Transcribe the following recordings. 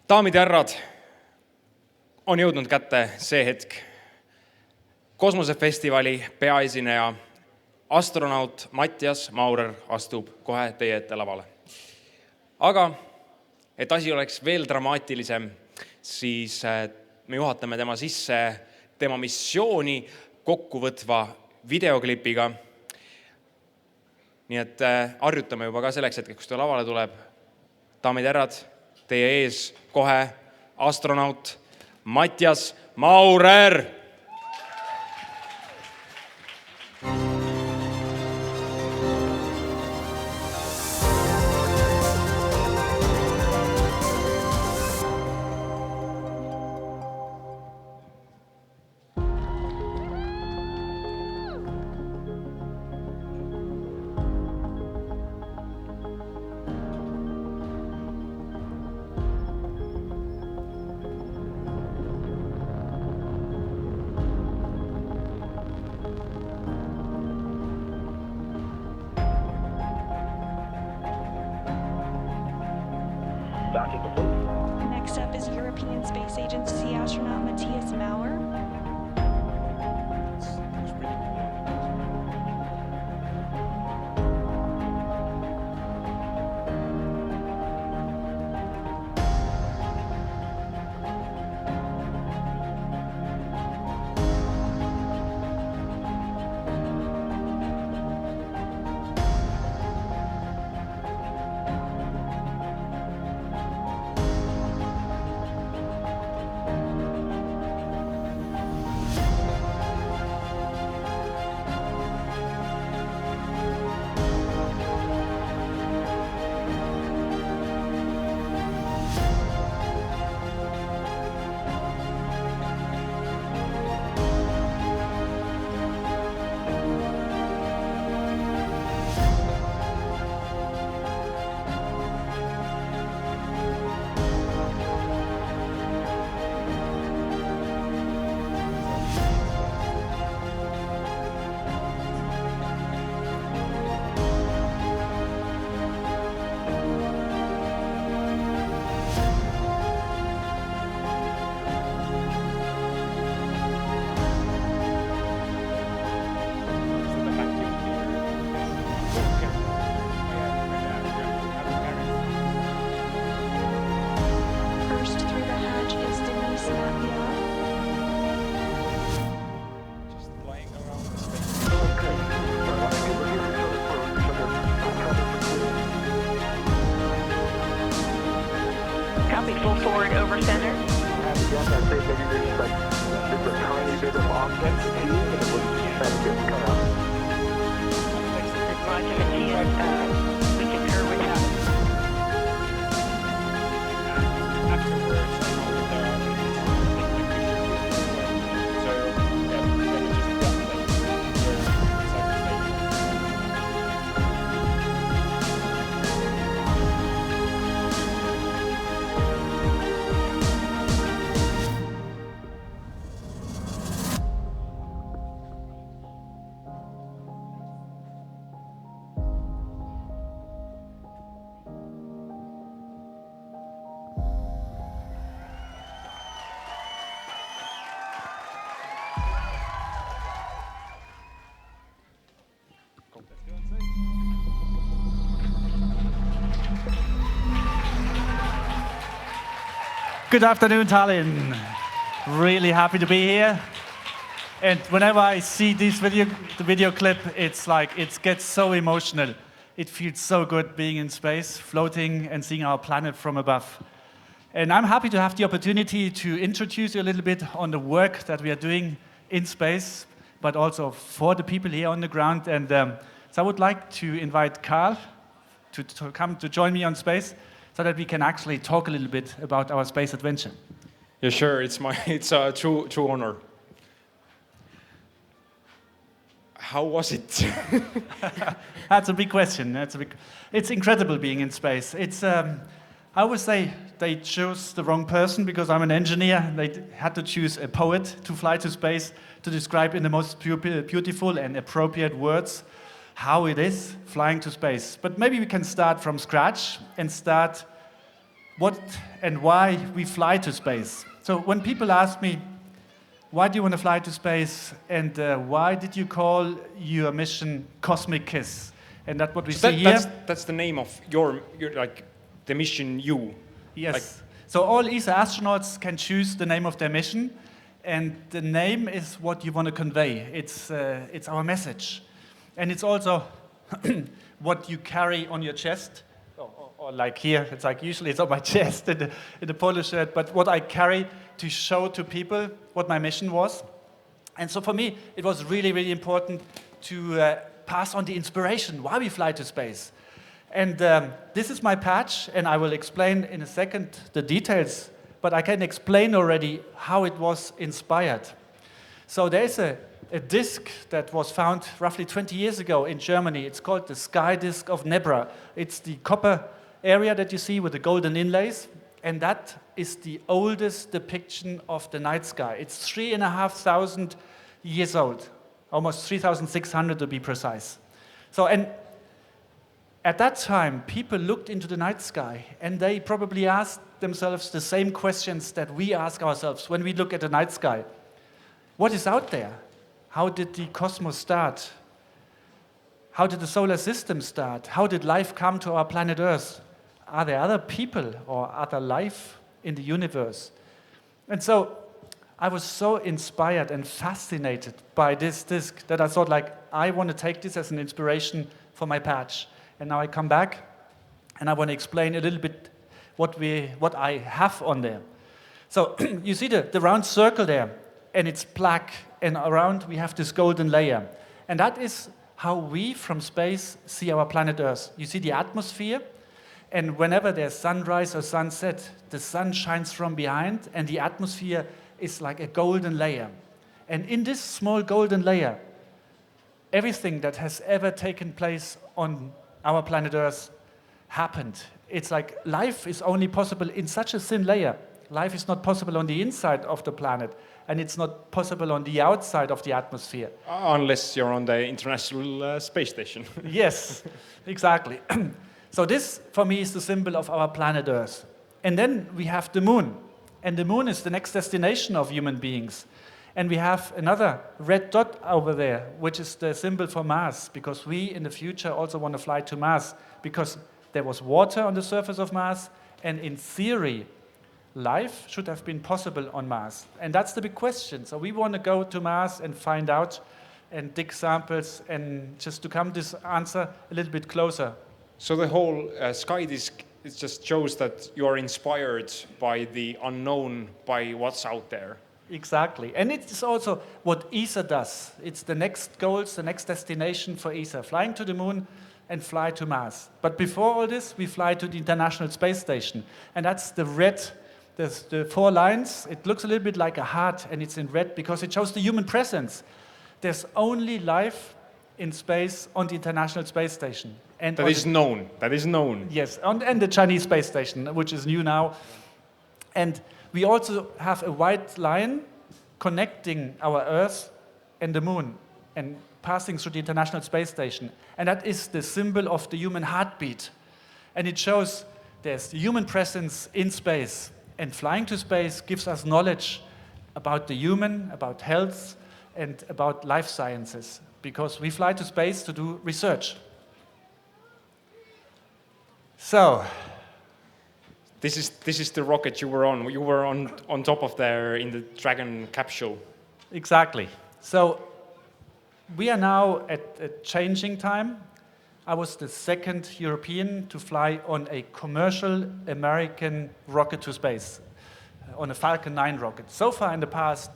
Daamid ja härrad, on jõudnud kätte see hetk. Kosmosefestivali peaesineja Astronaut Matthias Maurer astub kohe teie ette lavale. Aga, et asi oleks veel dramaatilisem, siis me juhatame tema sisse tema missiooni kokkuvõtva videoklipiga. Nii et harjutame juba ka selleks hetkeks, kus ta lavale tuleb. Daamid ja härrad, teie ees kohe astronaut Matthias Maurer. Next up is European Space Agency astronaut Matthias Maurer. Full forward over center. Yes, I say maybe there's like just a tiny bit of offset to you, and it wouldn't try to get cut out. Roger, Matthias, we concur with that. Good afternoon, Tallinn. Really happy to be here. And whenever I see the video clip, it's like it gets so emotional. It feels so good being in space, floating and seeing our planet from above. And I'm happy to have the opportunity to introduce you a little bit on the work that we are doing in space, but also for the people here on the ground. And so I would like to invite Carl to come to join me on space, so that we can actually talk a little bit about our space adventure. Yeah, sure. It's a true honor. How was it? That's a big question. It's incredible being in space. I would say they chose the wrong person because I'm an engineer. They had to choose a poet to fly to space to describe in the most beautiful and appropriate words how it is flying to space. But maybe we can start from scratch and start what and why we fly to space. So when people ask me, why do you want to fly to space, and why did you call your mission Cosmic Kiss? And that's what we see here. That's the name of your like the mission you. Yes. Like, so all ESA astronauts can choose the name of their mission, and the name is what you want to convey. It's our message, and it's also what you carry on your chest, or like here. It's like usually it's on my chest in the polo shirt, but what I carry to show to people what my mission was. And so for me, it was really, really important to pass on the inspiration why we fly to space. And this is my patch, and I will explain in a second the details, but I can explain already how it was inspired. So there's a disk that was found roughly 20 years ago in Germany. It's called the sky disk of Nebra. It's the copper area that you see with the golden inlays, and that is the oldest depiction of the night sky. It's 3,500 years old, almost 3,600 to be precise. So, and at that time, people looked into the night sky, and they probably asked themselves the same questions that we ask ourselves when we look at the night sky. What is out there? How did the cosmos start? How did the solar system start? How did life come to our planet Earth? Are there other people or other life in the universe? And so I was so inspired and fascinated by this disk that I thought, like, I want to take this as an inspiration for my patch. And now I come back and I want to explain a little bit what I have on there. So you see the round circle there, and it's black, and around we have this golden layer. And that is how we from space see our planet Earth. You see the atmosphere, and whenever there's sunrise or sunset, the sun shines from behind, and the atmosphere is like a golden layer. And in this small golden layer, everything that has ever taken place on our planet Earth happened. It's like life is only possible in such a thin layer. Life is not possible on the inside of the planet, and it's not possible on the outside of the atmosphere. Unless you're on the International Space Station. Yes, exactly. So this, for me, is the symbol of our planet Earth. And then we have the moon. And the moon is the next destination of human beings. And we have another red dot over there, which is the symbol for Mars, because we, in the future, also want to fly to Mars, because there was water on the surface of Mars, and in theory, life should have been possible on Mars. And that's the big question. So we want to go to Mars and find out and dig samples and just to come this answer a little bit closer. So the whole sky disk, it just shows that you are inspired by the unknown, by what's out there. Exactly. And it's also what ESA does. It's the next goals, the next destination for ESA, flying to the moon and fly to Mars. But before all this, we fly to the International Space Station. And that's the red, the 4 lines. It looks a little bit like a heart, and it's in red because it shows the human presence. There's only life in space on the International Space Station. And That is known. That is known. Yes, and the Chinese space station, which is new now. And we also have a white line connecting our Earth and the moon and passing through the International Space Station. And that is the symbol of the human heartbeat. And it shows there's the human presence in space. And flying to space gives us knowledge about the human, about health, and about life sciences, because we fly to space to do research. So, This is the rocket you were on. You were on top of there in the Dragon capsule. exactly. So, we are now at a changing time. I was the second European to fly on a commercial American rocket to space, on a Falcon 9 rocket. So far in the past,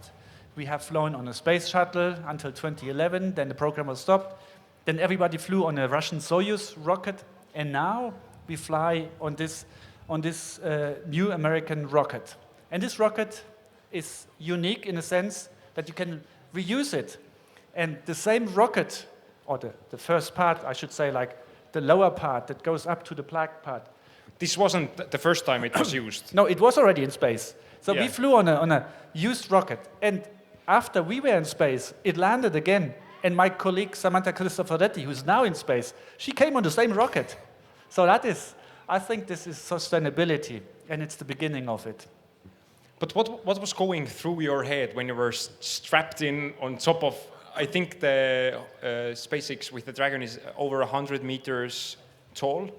we have flown on a space shuttle until 2011, then the program was stopped. Then everybody flew on a Russian Soyuz rocket, and now we fly on this new American rocket. And this rocket is unique in a sense that you can reuse it. And the same rocket, or the first part, I should say, like the lower part that goes up to the black part. This wasn't the first time it was used. No, it was already in space. So Yeah. we flew on a used rocket. And after we were in space, it landed again. And my colleague, Samantha Cristoforetti, who's now in space, she came on the same rocket. So that is, I think this is sustainability. and it's the beginning of it. But what was going through your head when you were strapped in on top of, I think the SpaceX with the Dragon is over 100 meters tall?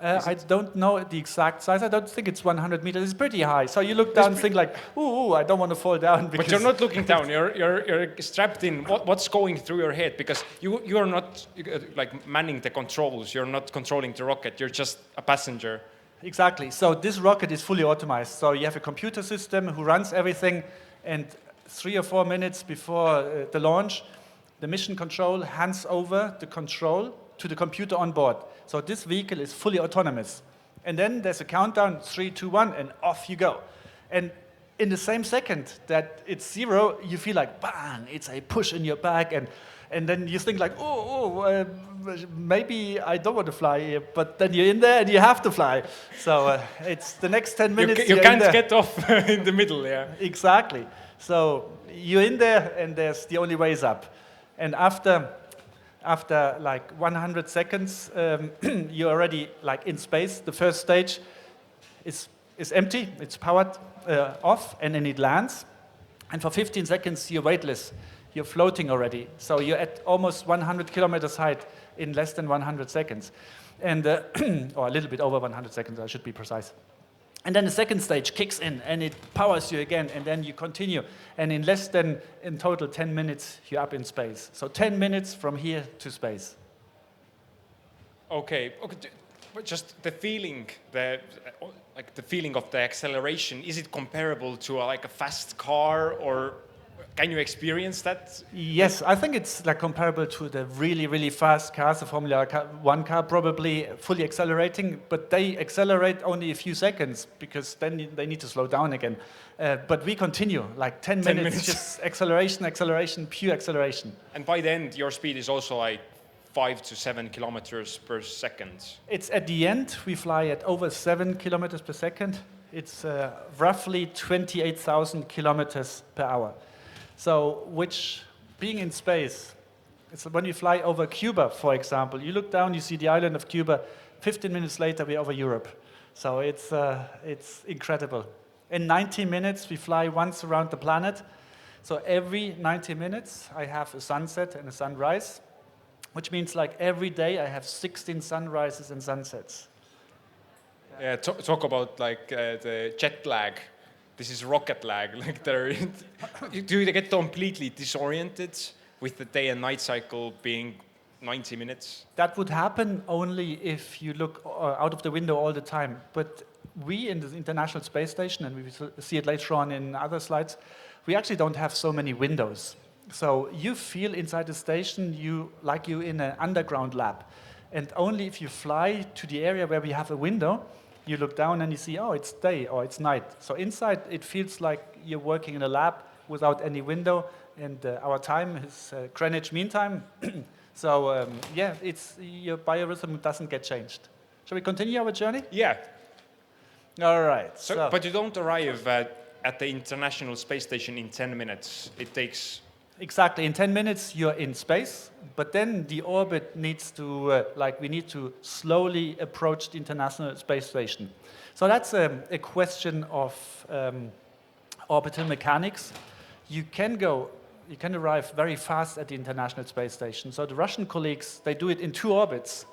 I don't know the exact size. I don't think it's 100 meters. It's pretty high. So you look down and think like, ooh, I don't want to fall down. But you're not looking down. You're strapped in. What's going through your head? Because you are not like manning the controls. You're not controlling the rocket. You're just a passenger. Exactly. So this rocket is fully automated. So you have a computer system who runs everything, and 3 or 4 minutes before the launch, the mission control hands over the control to the computer on board. So this vehicle is fully autonomous. And then there's a countdown, 3, 2, 1, and off you go. And in the same second that it's 0, you feel like, bang, it's a push in your back. And then you think like, maybe I don't want to fly here. But then you're in there and you have to fly. So it's the next 10 minutes. You can't get off in the middle, yeah. Exactly. So you're in there and there's the only way is up. And after like 100 seconds, you're already like in space. The first stage is empty, it's powered off, and then it lands. And for 15 seconds, you're weightless. You're floating already. So you're at almost 100 kilometers height in less than 100 seconds. And, or a little bit over 100 seconds, I should be precise. And then the second stage kicks in, and it powers you again, and then you continue. And in less than, in total, 10 minutes, you're up in space. So 10 minutes from here to space. Okay. But just the feeling, the feeling of the acceleration, is it comparable to like a fast car, or can you experience that? Yes, I think it's like comparable to the really, really fast cars, the Formula 1 car, probably fully accelerating, but they accelerate only a few seconds because then they need to slow down again. But we continue, like 10 minutes, just acceleration, pure acceleration. And by the end, your speed is also like 5 to 7 kilometers per second. It's at the end, we fly at over 7 kilometers per second. It's roughly 28,000 kilometers per hour. So, which, being in space, it's when you fly over Cuba, for example, you look down, you see the island of Cuba, 15 minutes later we're over Europe. So it's incredible. In 90 minutes we fly once around the planet. So every 90 minutes I have a sunset and a sunrise, which means like every day I have 16 sunrises and sunsets. Yeah, talk about like the jet lag. This is rocket lag. Like do you get completely disoriented with the day and night cycle being 90 minutes? That would happen only if you look out of the window all the time. But we in the International Space Station, and we will see it later on in other slides, we actually don't have so many windows. So you feel inside the station like you're in an underground lab. And only if you fly to the area where we have a window, you look down and you see, oh, it's day or it's night. So inside, it feels like you're working in a lab without any window, and our time is Greenwich Mean Time. So yeah, your biorhythm doesn't get changed. Shall we continue our journey? Yeah. All right. So, but you don't arrive at the International Space Station in 10 minutes. It takes... Exactly. In 10 minutes, you're in space, but then the orbit needs to, we need to slowly approach the International Space Station. So that's a question of orbital mechanics. You can arrive very fast at the International Space Station. So the Russian colleagues, they do it in 2 orbits,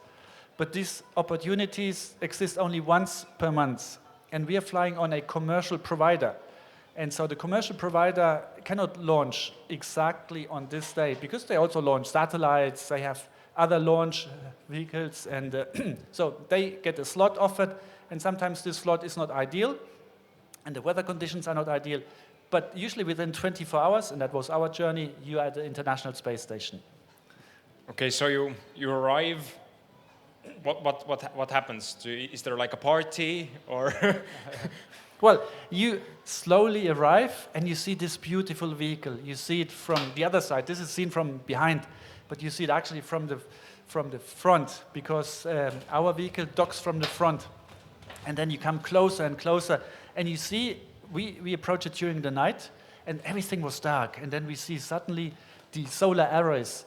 but these opportunities exist only once per month. And we are flying on a commercial provider. And so the commercial provider cannot launch exactly on this day because they also launch satellites, they have other launch vehicles, and so they get a slot offered, and sometimes this slot is not ideal, and the weather conditions are not ideal, but usually within 24 hours, and that was our journey, you are at the International Space Station. Okay, so you arrive. What happens? Is there like a party or? Well, you slowly arrive and you see this beautiful vehicle. You see it from the other side. This is seen from behind, but you see it actually from the front because our vehicle docks from the front. And then you come closer and closer, and you see we approach it during the night, and everything was dark. And then we see suddenly the solar arrays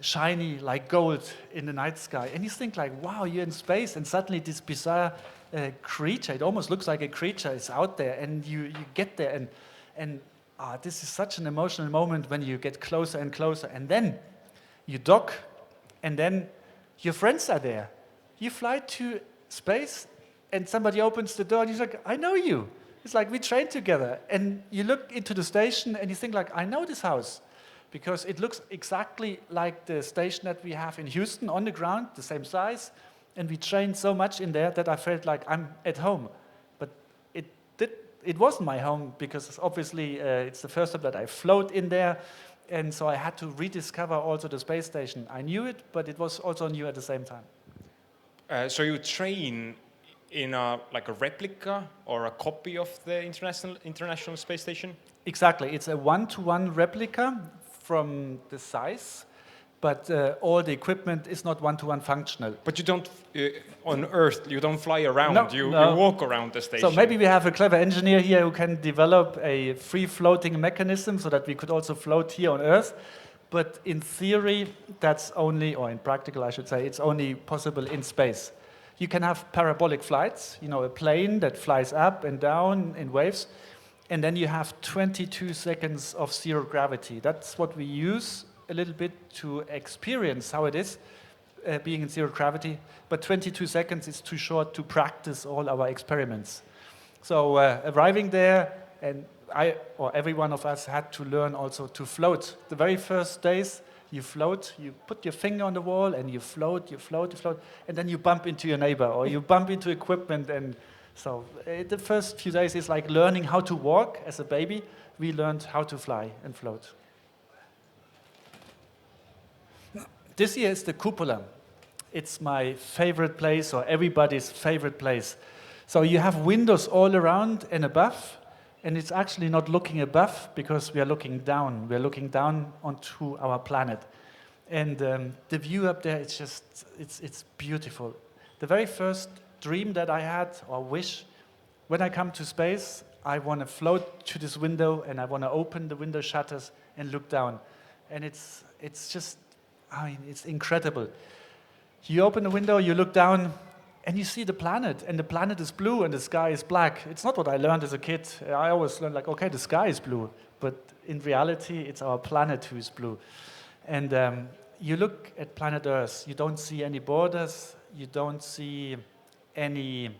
shiny like gold in the night sky. And you think like, wow, you're in space, and suddenly this bizarre creature. It almost looks like a creature is out there, and you get there, and this is such an emotional moment when you get closer and closer, and then you dock, and then your friends are there. You fly to space, and somebody opens the door, and he's like, I know you. It's like we trained together. And you look into the station, and you think like, I know this house. Because it looks exactly like the station that we have in Houston on the ground, the same size. And we trained so much in there that I felt like I'm at home. But it wasn't my home, because obviously it's the first time that I float in there. And so I had to rediscover also the space station. I knew it, but it was also new at the same time. So you train in a replica or a copy of the International Space Station? Exactly. It's a one-to-one replica from the size, but all the equipment is not one-to-one functional. But you don't, on Earth, you don't fly around, No, you walk around the station. So maybe we have a clever engineer here who can develop a free-floating mechanism so that we could also float here on Earth. But in theory, that's only, or in practical I should say, it's only possible in space. You can have parabolic flights, a plane that flies up and down in waves, and then you have 22 seconds of zero gravity. That's what we use a little bit to experience how it is being in zero gravity, but 22 seconds is too short to practice all our experiments. So arriving there, and every one of us had to learn also to float. The very first days, you float, you put your finger on the wall, and you float, and then you bump into your neighbor, or you bump into equipment, and so the first few days is like learning how to walk as a baby. We learned how to fly and float. This here is the cupola. It's my favorite place, or everybody's favorite place. So you have windows all around and above, and it's actually not looking above because we are looking down. We are looking down onto our planet. And the view up there, it's beautiful. The very first dream that I had, or wish, when I come to space, I want to float to this window, and I want to open the window shutters and look down. And it's just, it's incredible. You open the window, you look down, and you see the planet, and the planet is blue and the sky is black. It's not what I learned as a kid. I always learned like, okay, the sky is blue, but in reality, it's our planet who is blue. And you look at planet Earth, you don't see any borders, you don't see any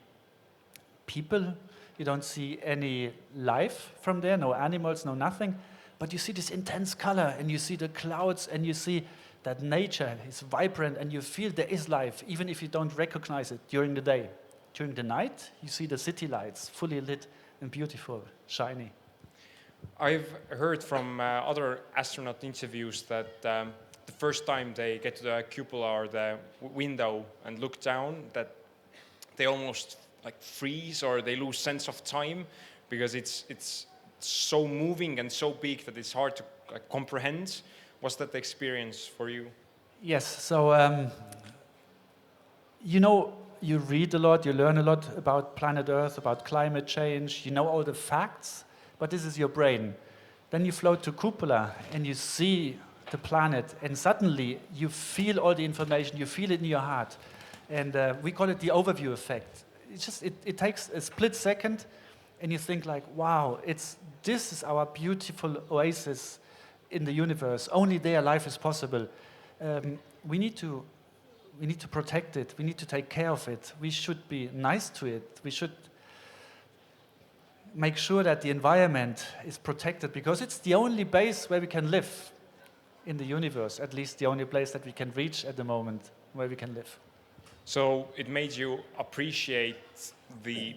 people, you don't see any life from there, no animals, no nothing, but you see this intense color, and you see the clouds, and you see that nature is vibrant, and you feel there is life, even if you don't recognize it during the day. During the night, you see the city lights, fully lit and beautiful, shiny. I've heard from other astronaut interviews that the first time they get to the cupola or the window and look down, that they almost freeze, or they lose sense of time, because it's so moving and so big that it's hard to comprehend. Was that the experience for you? Yes. So you read a lot, you learn a lot about planet Earth, about climate change, you know all the facts, but this is your brain. Then you float to cupola and you see the planet, and suddenly you feel all the information, you feel it in your heart. And we call it the overview effect. It takes a split second, and you think like, wow, this is our beautiful oasis in the universe. Only there life is possible. We need to protect it. We need to take care of it. We should be nice to it. We should make sure that the environment is protected, because it's the only base where we can live in the universe, at least the only place that we can reach at the moment where we can live. So it made you appreciate the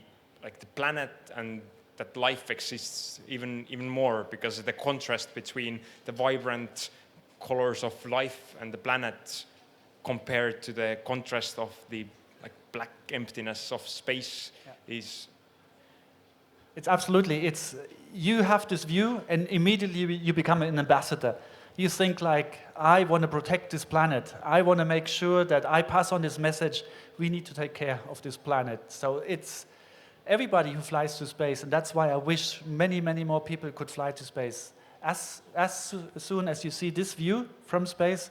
planet, and that life exists even more, because of the contrast between the vibrant colors of life and the planet compared to the contrast of the black emptiness of space. Is It's absolutely, you have this view, and immediately you become an ambassador. You think like, I want to protect this planet. I want to make sure that I pass on this message. We need to take care of this planet. So it's everybody who flies to space, and that's why I wish many, many more people could fly to space. As soon as you see this view from space,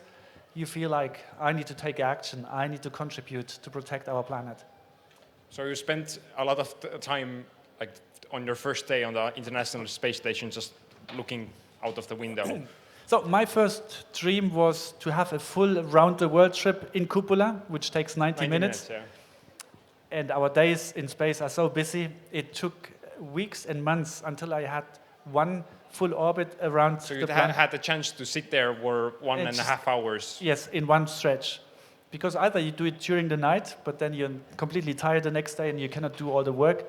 you feel like, I need to take action. I need to contribute to protect our planet. So you spent a lot of time, like on your first day on the International Space Station, just looking out of the window. So my first dream was to have a full round-the-world trip in cupola, which takes 90 minutes. Yeah. And our days in space are so busy, it took weeks and months until I had one full orbit around So the you planet. had the chance to sit there for 1.5 hours. Yes, in one stretch. Because either you do it during the night, but then you're completely tired the next day and you cannot do all the work.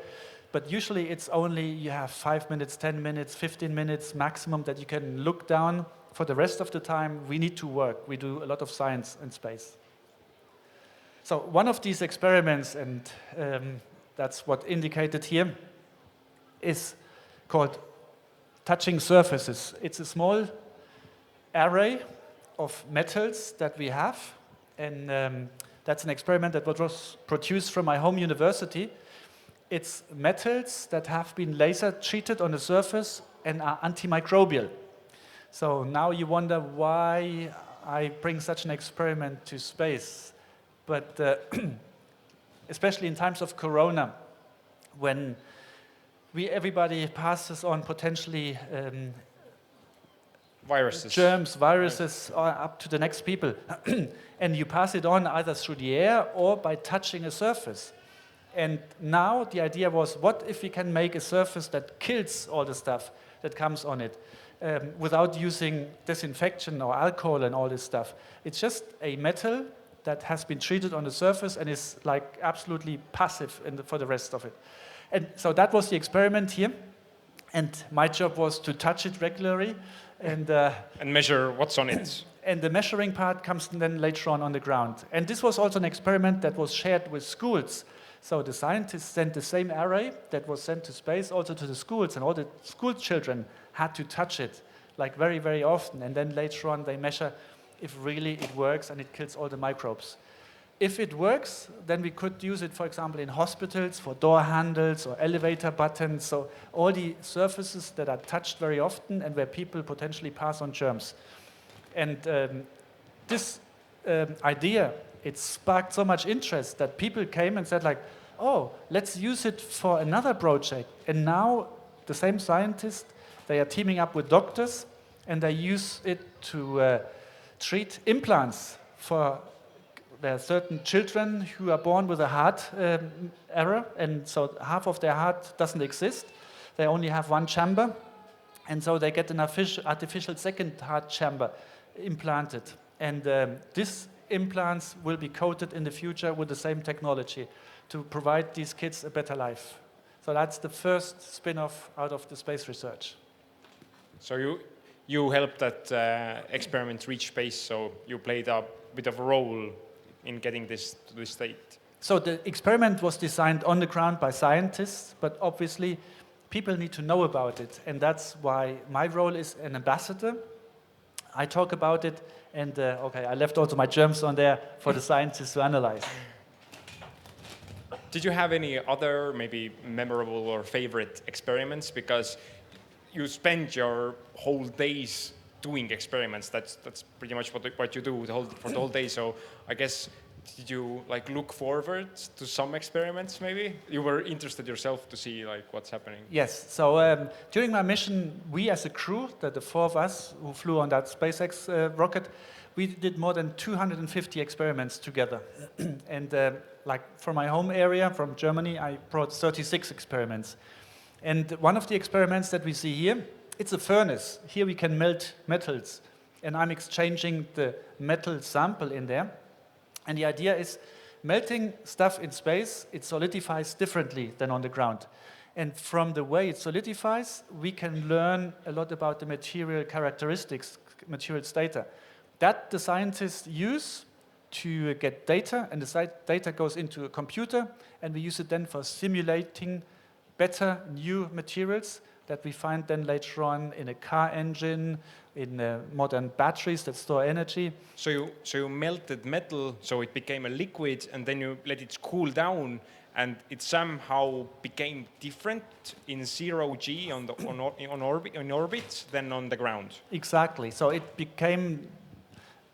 But usually it's only, you have 5 minutes, 10 minutes, 15 minutes maximum that you can look down. For the rest of the time, we need to work. We do a lot of science in space. So one of these experiments, and that's what indicated here, is called touching surfaces. It's a small array of metals that we have, and that's an experiment that was produced from my home university. It's metals that have been laser treated on the surface and are antimicrobial. So now you wonder why I bring such an experiment to space. But especially in times of Corona, when everybody passes on potentially Viruses. germs, viruses, up to the next people, and you pass it on either through the air or by touching a surface. And now the idea was, what if we can make a surface that kills all the stuff that comes on it without using disinfection or alcohol and all this stuff? It's just a metal that has been treated on the surface and is like absolutely passive for the rest of it. And so that was the experiment here. And my job was to touch it regularly and measure what's on it. and the measuring part comes then later on the ground. And this was also an experiment that was shared with schools. So the scientists sent the same array that was sent to space also to the schools, and all the school children had to touch it like very, very often. And then later on they measure if really it works and it kills all the microbes. If it works, then we could use it, for example, in hospitals for door handles or elevator buttons. So all the surfaces that are touched very often and where people potentially pass on germs. And this idea, it sparked so much interest that people came and said like, oh, let's use it for another project. And now the same scientists, they are teaming up with doctors and they use it to treat implants for there are certain children who are born with a heart error, and so half of their heart doesn't exist. They only have one chamber, and so they get an artificial second heart chamber implanted. And these implants will be coated in the future with the same technology to provide these kids a better life. So that's the first spin-off out of the space research. So you helped that experiment reach space, so you played a bit of a role in getting this to this state. So the experiment was designed on the ground by scientists, but obviously people need to know about it. And that's why my role is an ambassador. I talk about it, and okay, I left also my germs on there for the scientists to analyze. Did you have any other maybe memorable or favorite experiments? Because you spend your whole days doing experiments. That's pretty much what you do for the whole day. So I guess, did you like look forward to some experiments maybe? You were interested yourself to see like what's happening. Yes, so during my mission, we as a crew, the four of us who flew on that SpaceX rocket, we did more than 250 experiments together. And like from my home area, from Germany, I brought 36 experiments. And one of the experiments that we see here, it's a furnace. Here we can melt metals, and I'm exchanging the metal sample in there. And the idea is, melting stuff in space, it solidifies differently than on the ground. And from the way it solidifies, we can learn a lot about the material characteristics, materials data. That the scientists use to get data, and the data goes into a computer, and we use it then for simulating better new materials that we find then later on in a car engine, in modern batteries that store energy. So you melted metal, so it became a liquid, and then you let it cool down, and it somehow became different in 0G on orbit than on the ground. Exactly. So it became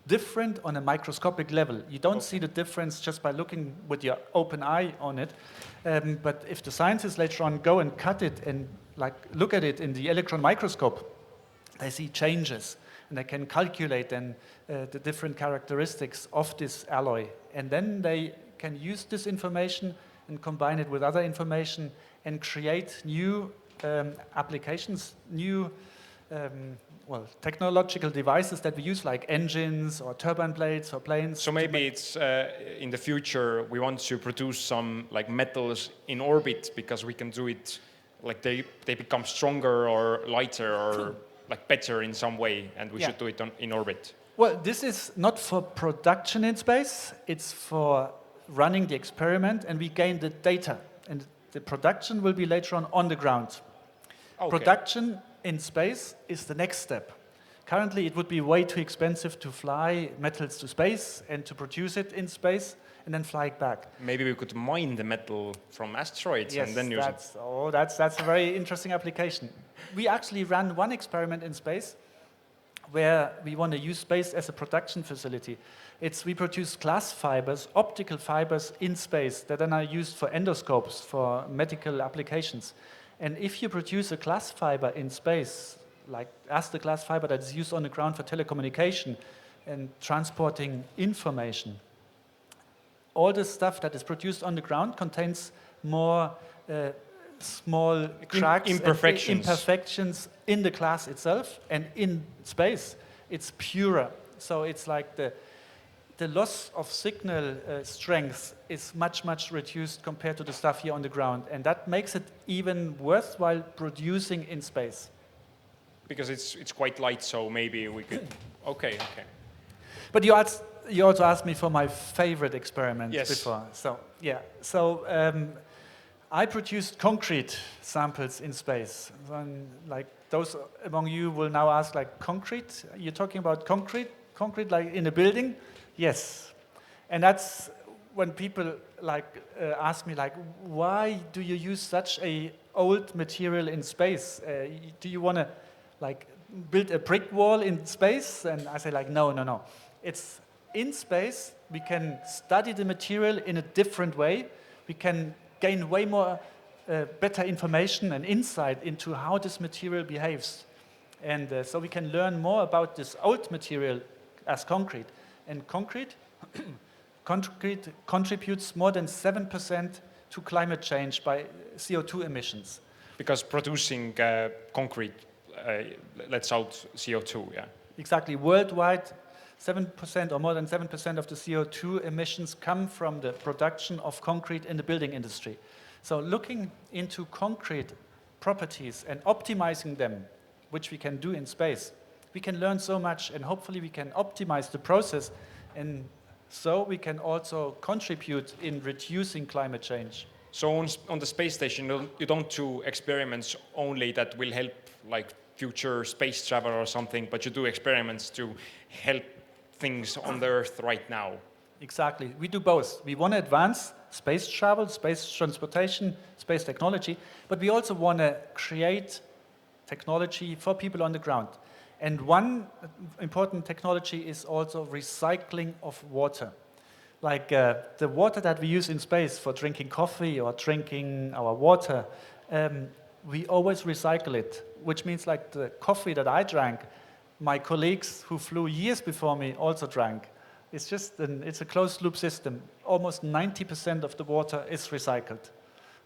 different on a microscopic level. You don't see the difference just by looking with your open eye on it. But if the scientists later on go and cut it and look at it in the electron microscope, they see changes, and they can calculate then the different characteristics of this alloy. And then they can use this information and combine it with other information and create new applications, new technological devices that we use, like engines or turbine blades or planes. So maybe it's in the future we want to produce some like metals in orbit because we can do it like they become stronger or lighter or like better in some way, and we should do it in orbit. Well, this is not for production in space, it's for running the experiment, and we gain the data, and the production will be later on the ground. Okay. Production in space is the next step. Currently, it would be way too expensive to fly metals to space and to produce it in space and then fly it back. Maybe we could mine the metal from asteroids and then use it. That's a very interesting application. We actually ran one experiment in space where we want to use space as a production facility. We produce glass fibers, optical fibers in space that then are used for endoscopes, for medical applications. And if you produce a glass fiber in space, like as the glass fiber that is used on the ground for telecommunication and transporting information, all the stuff that is produced on the ground contains more small cracks, imperfections in the glass itself, and in space it's purer. So it's like the loss of signal strength is much reduced compared to the stuff here on the ground, and that makes it even worthwhile producing in space. Because it's quite light, so maybe we could. Okay. But you also asked me for my favorite experiment before. So I produced concrete samples in space. Like those among you will now ask, like, concrete? You're talking about concrete? Concrete like in a building? Yes. And that's when people ask me, like, why do you use such a old material in space? Do you want to build a brick wall in space? And I say, like, no. It's in space, we can study the material in a different way. We can gain way more better information and insight into how this material behaves. And so we can learn more about this old material as concrete. And concrete contributes more than 7% to climate change by CO2 emissions. Because producing concrete lets out CO2, yeah. Exactly. Worldwide, 7% or more than 7% of the CO2 emissions come from the production of concrete in the building industry. So looking into concrete properties and optimizing them, which we can do in space, we can learn so much, and hopefully we can optimize the process, and so we can also contribute in reducing climate change. So on the space station, you don't do experiments only that will help like future space travel or something, but you do experiments to help things on the Earth right now. Exactly. We do both. We want to advance space travel, space transportation, space technology, but we also want to create technology for people on the ground. And one important technology is also recycling of water. Like the water that we use in space for drinking coffee or drinking our water, we always recycle it, which means like the coffee that I drank, my colleagues who flew years before me also drank. It's a closed loop system. Almost 90% of the water is recycled.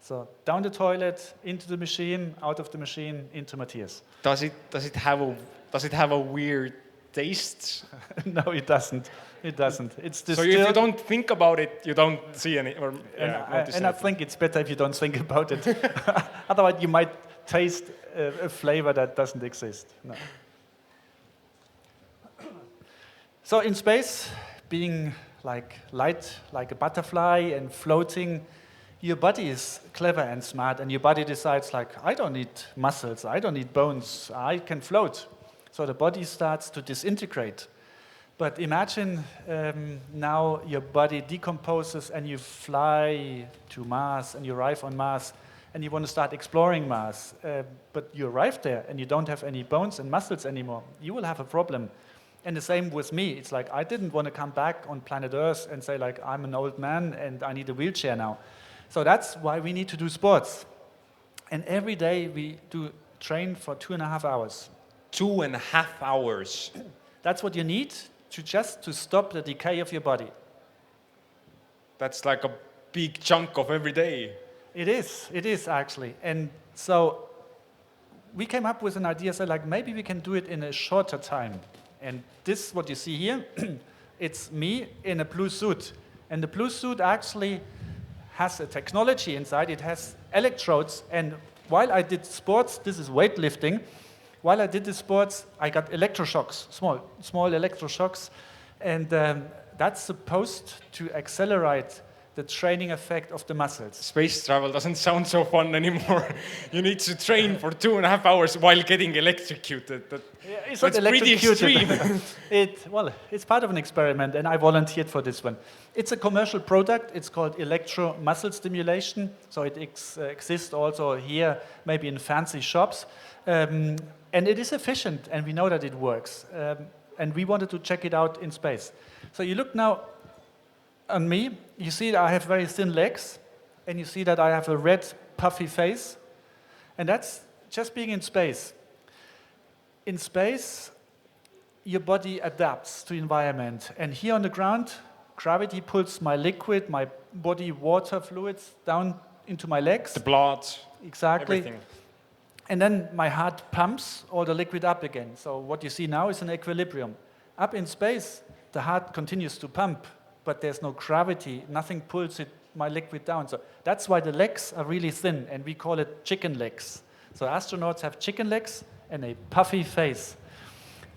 So down the toilet, into the machine, out of the machine, into Matthias. Does it have a weird taste? No, it doesn't. It doesn't. It's so if you don't think about it, you don't see any. And I think it's better if you don't think about it. Otherwise, you might taste a flavor that doesn't exist. No. So in space, being like light, like a butterfly, and floating, your body is clever and smart, and your body decides, like, I don't need muscles, I don't need bones, I can float. So the body starts to disintegrate. But imagine now your body decomposes and you fly to Mars and you arrive on Mars and you want to start exploring Mars. But you arrive there and you don't have any bones and muscles anymore. You will have a problem. And the same with me. It's like I didn't want to come back on planet Earth and say like, I'm an old man and I need a wheelchair now. So that's why we need to do sports. And every day we do train for 2.5 hours. 2.5 hours. That's what you need to stop the decay of your body. That's like a big chunk of every day. It is actually. And so we came up with an idea, so like maybe we can do it in a shorter time. And this, what you see here, it's me in a blue suit. And the blue suit actually has a technology inside. It has electrodes. And while I did sports, this is weightlifting. While I did the sports, I got electroshocks, small electroshocks. And that's supposed to accelerate the training effect of the muscles. Space travel doesn't sound so fun anymore. You need to train for 2.5 hours while getting electrocuted. It's That's not pretty extreme. It's part of an experiment, and I volunteered for this one. It's a commercial product. It's called electro-muscle stimulation. So it exists also here, maybe in fancy shops. And it is efficient, and we know that it works. And we wanted to check it out in space. So you look now on me, you see that I have very thin legs, and you see that I have a red, puffy face. And that's just being in space. In space, your body adapts to environment. And here on the ground, gravity pulls my liquid, my body water fluids down into my legs. The blood, Exactly. everything. And then my heart pumps all the liquid up again. So what you see now is an equilibrium. Up in space, the heart continues to pump, but there's no gravity. Nothing pulls my liquid down. So that's why the legs are really thin, and we call it chicken legs. So astronauts have chicken legs and a puffy face.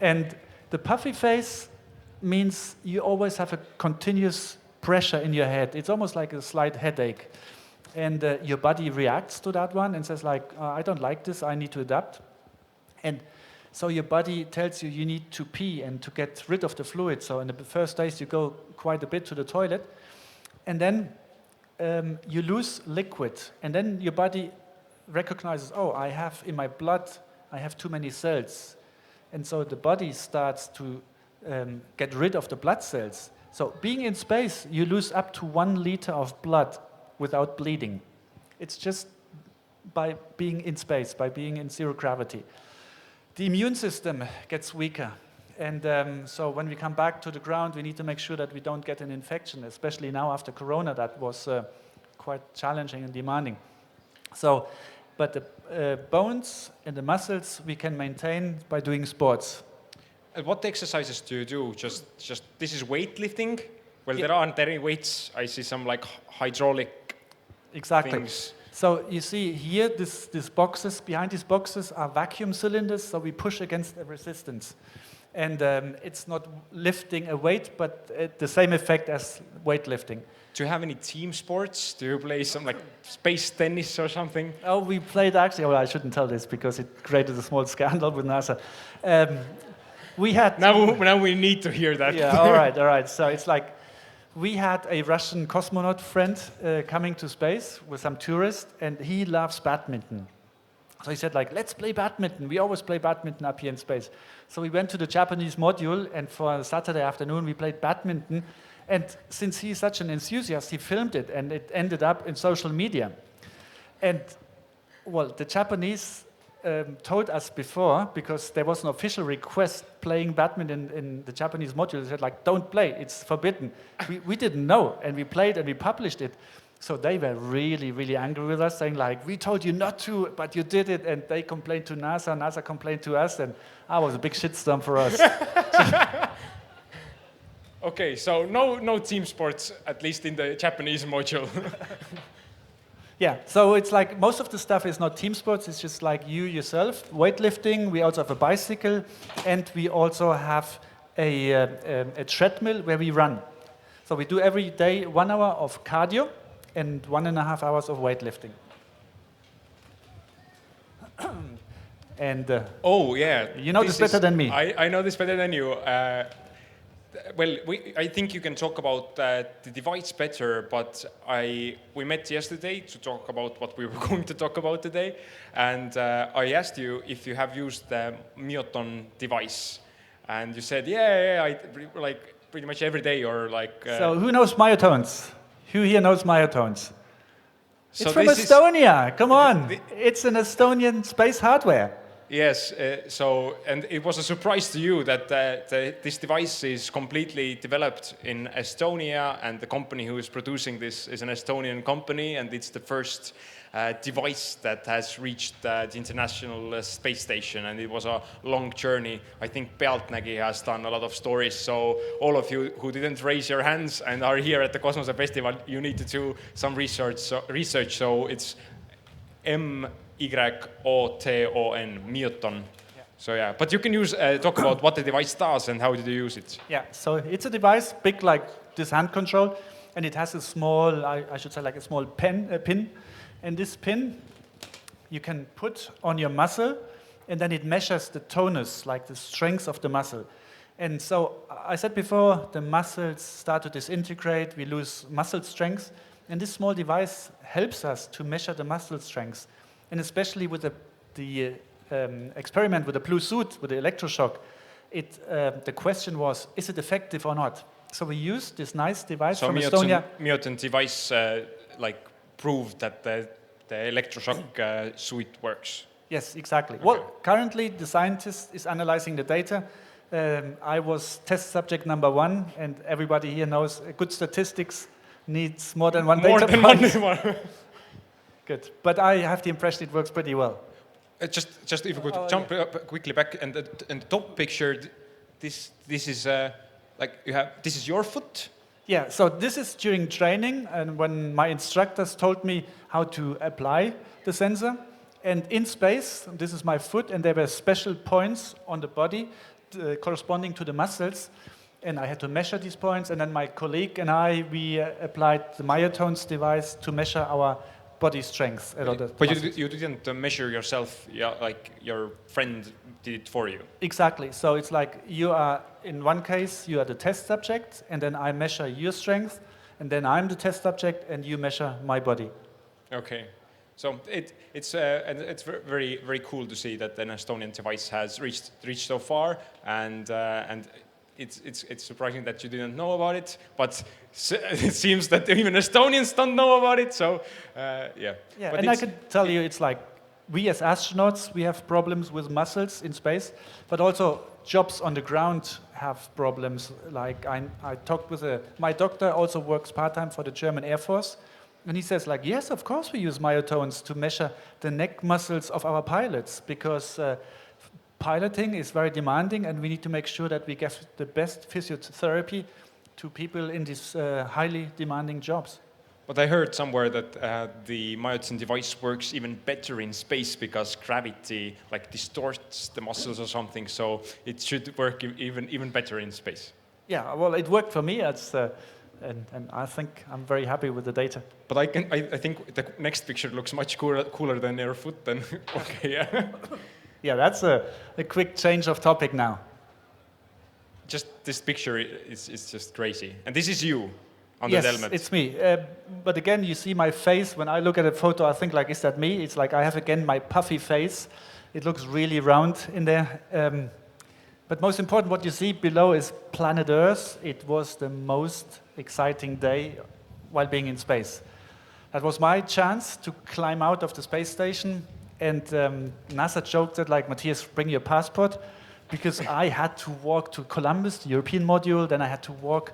And the puffy face means you always have a continuous pressure in your head. It's almost like a slight headache. And your body reacts to that one and says like, I don't like this, I need to adapt. And so your body tells you you need to pee and to get rid of the fluid. So in the first days you go quite a bit to the toilet. And then you lose liquid. And then your body recognizes, oh, I have in my blood, I have too many cells. And so the body starts to get rid of the blood cells. So being in space, you lose up to 1 liter of blood without bleeding. It's just by being in space, by being in zero gravity. The immune system gets weaker. And so when we come back to the ground, we need to make sure that we don't get an infection, especially now after Corona, that was quite challenging and demanding. So, but the bones and the muscles we can maintain by doing sports. And what exercises do you do? Just this is weightlifting? Well, Yeah. there aren't any weights. I see some like hydraulic Exactly. things. So you see here, these boxes, behind these boxes are vacuum cylinders, so we push against a resistance. And it's not lifting a weight, but the same effect as weightlifting. Do you have any team sports? Do you play some like space tennis or something? Oh, we played actually, well, I shouldn't tell this because it created a small scandal with NASA. We had... Now we need to hear that. Yeah, all right. So it's like, we had a Russian cosmonaut friend coming to space with some tourists, and he loves badminton. So he said, like, let's play badminton. We always play badminton up here in space. So we went to the Japanese module, and for Saturday afternoon, we played badminton. And since he's such an enthusiast, he filmed it, and it ended up in social media. And, well, the Japanese told us before, because there was an official request playing badminton in the Japanese module. They said, like, don't play, it's forbidden. We didn't know, and we played and we published it. So they were really, really angry with us, saying, like, we told you not to, but you did it. And they complained to NASA, NASA complained to us, and it was a big shitstorm for us. Okay, so no team sports, at least in the Japanese module. Yeah, so it's like most of the stuff is not team sports, it's just like you yourself. Weightlifting, we also have a bicycle, and we also have a treadmill where we run. So we do every day 1 hour of cardio and 1.5 hours of weightlifting. And Oh, yeah. you know this better than me. I know this better than you. Well, I think you can talk about the device better, but we met yesterday to talk about what we were going to talk about today, and I asked you if you have used the Myoton device. And you said, yeah, like pretty much every day, or like. So who knows myotones? Who here knows myotones? So It's from this is- Estonia. Come on, it's an Estonian space hardware. Yes, and it was a surprise to you that this device is completely developed in Estonia, and the company who is producing this is an Estonian company, and it's the first device that has reached the International Space Station, and it was a long journey. I think Pealtnägi has done a lot of stories, so all of you who didn't raise your hands and are here at the Kosmosefestival, you need to do some research. So it's MYOTON, Myoton. Yeah. So yeah, but you can talk about what the device does and how did you use it. Yeah, so it's a device big like this hand control, and it has a small, I should say like a small pin. And this pin you can put on your muscle, and then it measures the tonus, like the strength of the muscle. And so I said before, the muscles start to disintegrate, we lose muscle strength, and this small device helps us to measure the muscle strength. And especially with the experiment with the blue suit, with the electroshock, the question was, is it effective or not? So we used this nice device from Estonia. Myoton device proved that the electroshock suit works. Yes, exactly. Okay. Well, currently the scientist is analyzing the data. I was test subject number 1, and everybody here knows good statistics needs more than one data point. Good, but I have the impression it works pretty well. Just if we could jump up quickly back, and the top picture, this is this is your foot. Yeah, so this is during training, and when my instructors told me how to apply the sensor. And in space, this is my foot, and there were special points on the body corresponding to the muscles. And I had to measure these points, and then my colleague and we applied the myotones device to measure our body strength. But you didn't measure yourself, like your friend did it for you. Exactly. So it's like you are, in one case, you are the test subject, and then I measure your strength, and then I'm the test subject, and you measure my body. Okay. So it's very, very cool to see that an Estonian device has reached so far, and it's surprising that you didn't know about it, but it seems that even Estonians don't know about it. So yeah. Yeah, but and I could tell you, it's like we as astronauts, we have problems with muscles in space, but also jobs on the ground have problems. Like I talked with my doctor, also works part-time for the German Air Force. And he says, like, yes, of course we use myotones to measure the neck muscles of our pilots, because piloting is very demanding, and we need to make sure that we give the best physiotherapy to people in these highly demanding jobs. But I heard somewhere that the myoton device works even better in space because gravity like distorts the muscles or something, so it should work even better in space. Yeah, well, it worked for me. And I think I'm very happy with the data. But I think the next picture looks much cooler than your foot then. Okay, yeah. Yeah, that's a quick change of topic now. Just this picture is just crazy. And this is you on yes, the helmet. It's me. But again, you see my face. When I look at a photo, I think, like, is that me? It's like I have, again, my puffy face. It looks really round in there. But most important, what you see below is planet Earth. It was the most exciting day while being in space. That was my chance to climb out of the space station. And NASA joked that, like, Matthias, bring your passport, because I had to walk to Columbus, the European module, then I had to walk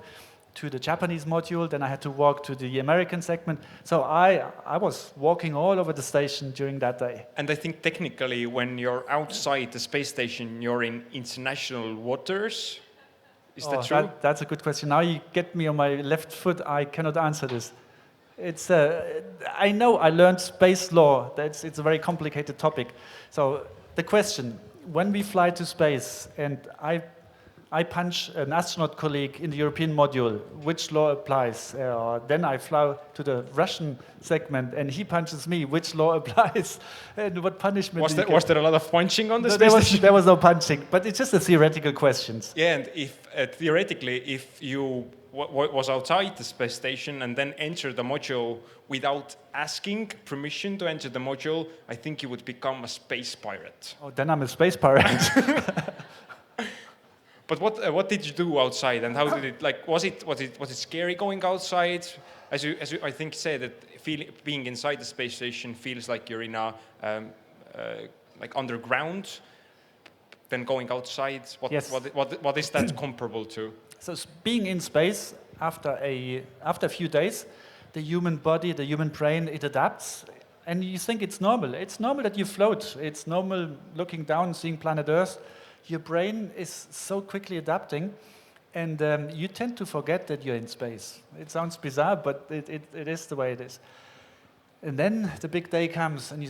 to the Japanese module, then I had to walk to the American segment. So I was walking all over the station during that day. And I think technically when you're outside the space station, you're in international waters. Is that true? That's a good question. Now you get me on my left foot. I cannot answer this. It's I know I learned space law. It's a very complicated topic. So the question, when we fly to space and I punch an astronaut colleague in the European module, which law applies? Then I fly to the Russian segment and he punches me, which law applies? And what punishment was there a lot of punching on the space station? There was no punching, but it's just a theoretical questions. Yeah, and if theoretically, if you was outside the space station and then entered the module without asking permission to enter the module, I think you would become a space pirate. Oh, then I'm a space pirate. But what did you do outside, and how did it like? Was it scary going outside? As you I think said that being inside the space station feels like you're in a like underground. Then going outside, Yes. what is that comparable to? So being in space after a few days, the human body, the human brain, it adapts, and you think it's normal. It's normal that you float. It's normal looking down, seeing planet Earth. Your brain is so quickly adapting, and you tend to forget that you're in space. It sounds bizarre, but it is the way it is. And then the big day comes, and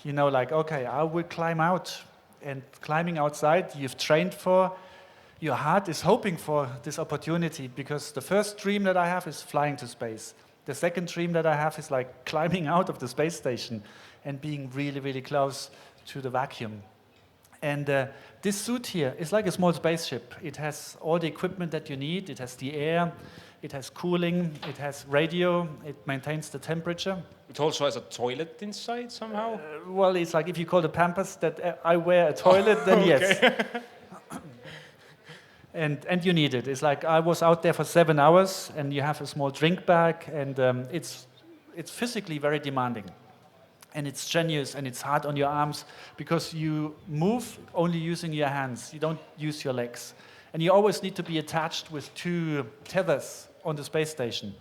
you know, like, okay, I will climb out. And climbing outside, you've trained for, your heart is hoping for this opportunity, because the first dream that I have is flying to space. The second dream that I have is like climbing out of the space station and being really, really close to the vacuum. And this suit here is like a small spaceship. It has all the equipment that you need. It has the air, it has cooling, it has radio, it maintains the temperature. It also has a toilet inside somehow? Well, it's like if you call the Pampers that I wear a toilet, then yes. And you need it. It's like I was out there for 7 hours, and you have a small drink bag, and it's physically very demanding. And it's strenuous, and it's hard on your arms, because you move only using your hands. You don't use your legs. And you always need to be attached with 2 tethers on the space station.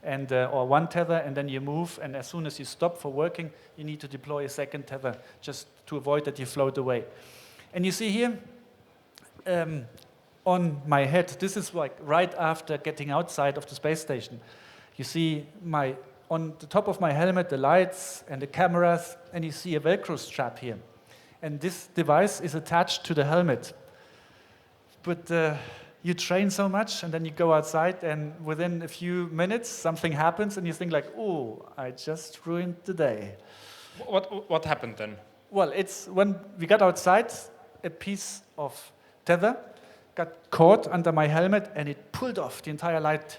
And or 1 tether, and then you move, and as soon as you stop for working, you need to deploy a second tether just to avoid that you float away. And you see here on my head, this is like right after getting outside of the space station. You see on the top of my helmet, the lights and the cameras, and you see a Velcro strap here. And this device is attached to the helmet. But you train so much, and then you go outside, and within a few minutes, something happens, and you think like, oh, I just ruined the day. What happened then? Well, it's when we got outside, a piece of tether got caught under my helmet, and it pulled off the entire light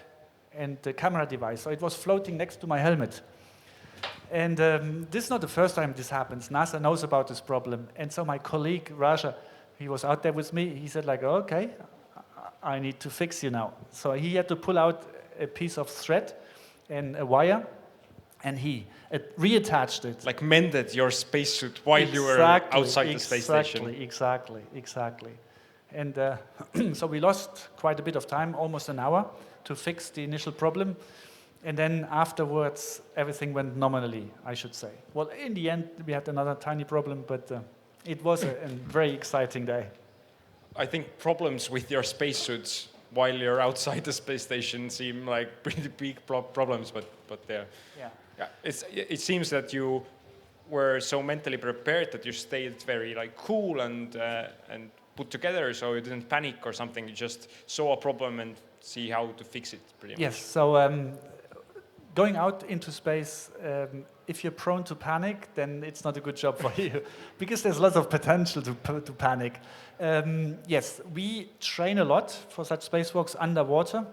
and the camera device. So it was floating next to my helmet. And this is not the first time this happens. NASA knows about this problem. And so my colleague, Raja, he was out there with me. He said like, okay, I need to fix you now. So he had to pull out a piece of thread and a wire, and he reattached it. Like mended your spacesuit while you were outside the space station. Exactly. And so we lost quite a bit of time, almost an hour, to fix the initial problem. And then afterwards, everything went nominally, I should say. Well, in the end, we had another tiny problem, but it was a very exciting day. I think problems with your spacesuits while you're outside the space station seem like pretty big problems, but yeah. It seems that you were so mentally prepared that you stayed very like cool and put together, so you didn't panic or something. You just saw a problem and see how to fix it. Pretty much. Yes. So going out into space, if you're prone to panic, then it's not a good job for you, because there's lots of potential to panic. Yes, we train a lot for such spacewalks underwater,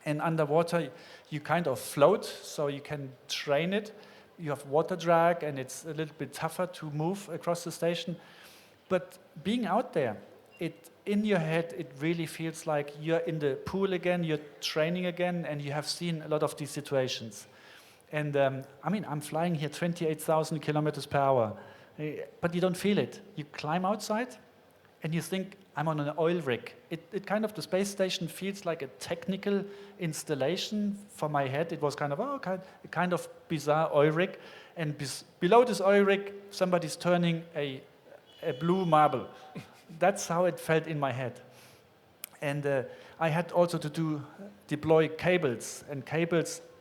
and underwater you kind of float, so you can train it. You have water drag, and it's a little bit tougher to move across the station. But being out there, in your head, it really feels like you're in the pool again, you're training again, and you have seen a lot of these situations. And I mean, I'm flying here 28,000 kilometers per hour, but you don't feel it. You climb outside, and you think, I'm on an oil rig. It kind of, the space station feels like a technical installation for my head. It was kind of, a kind of bizarre oil rig. And below this oil rig, somebody's turning a blue marble. That's how it felt in my head. And I had also to deploy cables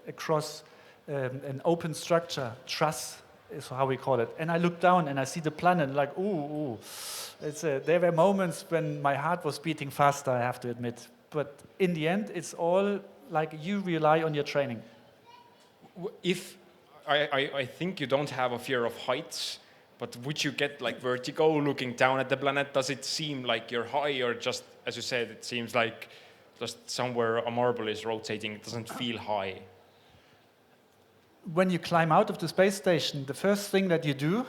across an open structure, truss is how we call it. And I look down and I see the planet like, ooh. There were moments when my heart was beating faster, I have to admit. But in the end, it's all like you rely on your training. If I think you don't have a fear of heights, but would you get like vertigo looking down at the planet? Does it seem like you're high, or just, as you said, it seems like just somewhere a marble is rotating, it doesn't feel high? When you climb out of the space station, the first thing that you do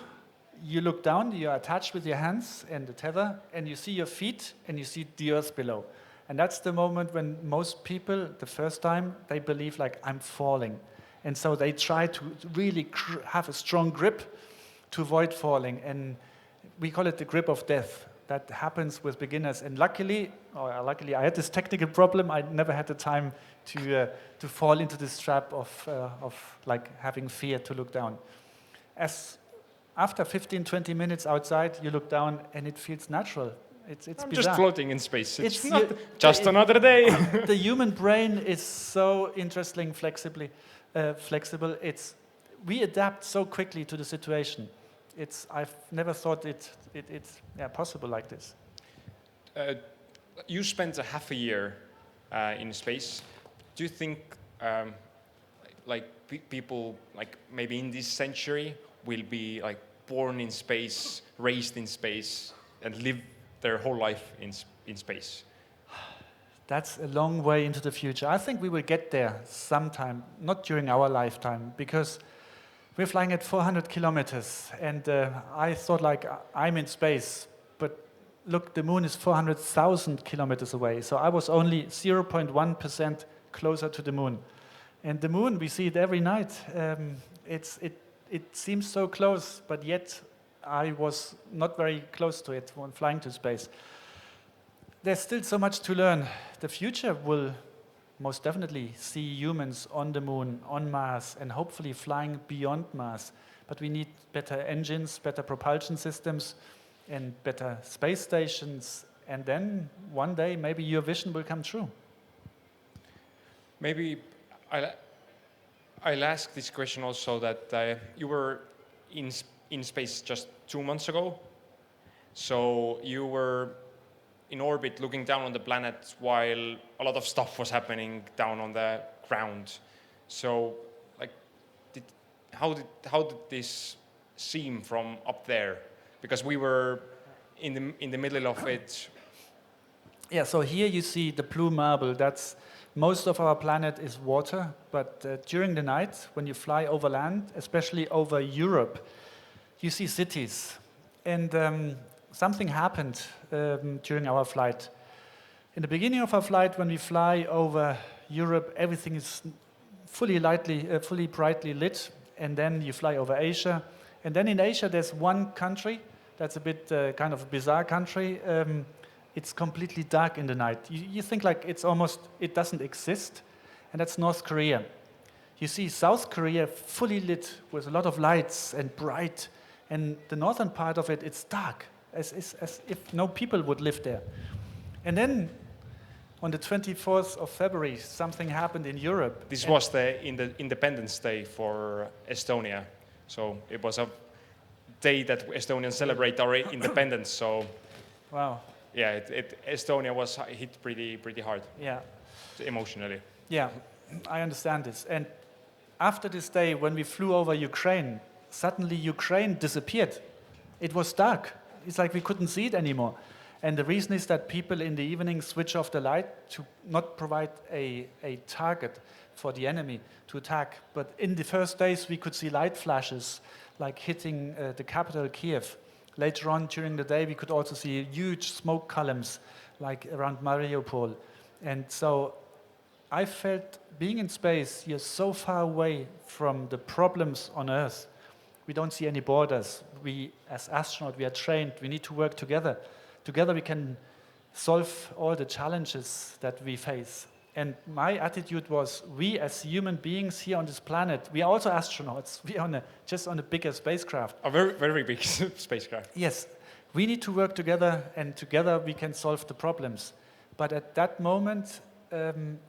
you look down, you're attached with your hands and the tether, and you see your feet and you see the earth below. And that's the moment when most people, the first time, they believe like, I'm falling. And so they try to really have a strong grip to avoid falling. And we call it the grip of death. That happens with beginners. And luckily, I had this technical problem. I never had the time to fall into this trap of like having fear to look down. After 15, 20 minutes outside, you look down and it feels natural. It's I'm bizarre. just floating in space. It's It's not you- just another day. The human brain is so interesting, flexible. We adapt so quickly to the situation. I've never thought it's possible like this. You spent a half a year in space. Do you think like people like maybe in this century will be like born in space, raised in space, and live their whole life in space? That's a long way into the future. I think we will get there sometime, not during our lifetime, because we're flying at 400 kilometers, and I thought like I'm in space, but look, the moon is 400,000 kilometers away, so I was only 0.1% closer to the moon. And the moon, we see it every night. It seems so close, but yet I was not very close to it when flying to space. There's still so much to learn. The future will most definitely see humans on the moon, on Mars, and hopefully flying beyond Mars. But we need better engines, better propulsion systems, and better space stations. And then one day, maybe your vision will come true. Maybe I'll ask this question also that you were in space just 2 months ago. So you were in orbit looking down on the planet while a lot of stuff was happening down on the ground. So like, how did this seem from up there? Because we were in the middle of it. Yeah, so here you see the blue marble. That's most of our planet is water, but during the night, when you fly over land, especially over Europe, you see cities. And something happened during our flight. In the beginning of our flight, when we fly over Europe, everything is fully brightly lit, and then you fly over Asia. And then in Asia, there's one country that's a bit kind of a bizarre country. It's completely dark in the night. You think like it doesn't exist, and that's North Korea. You see South Korea fully lit with a lot of lights and bright, and the northern part of it, it's dark, as if no people would live there. And then on the 24th of February, something happened in Europe. This was the Independence Day for Estonia. So it was a day that Estonians celebrate our independence. So Wow. yeah, Estonia was hit pretty hard Yeah. emotionally. Yeah, I understand this. And after this day, when we flew over Ukraine, suddenly Ukraine disappeared. It was dark. It's like we couldn't see it anymore. And the reason is that people in the evening switch off the light to not provide a target for the enemy to attack. But in the first days, we could see light flashes, like hitting the capital, Kiev. Later on during the day, we could also see huge smoke columns, like around Mariupol. And so I felt, being in space, you're so far away from the problems on Earth. We don't see any borders. We, as astronauts, we are trained. We need to work together. Together we can solve all the challenges that we face. And my attitude was, we as human beings here on this planet, we are also astronauts. We are just on a bigger spacecraft. A very big spacecraft. Yes, we need to work together, and together we can solve the problems. But at that moment,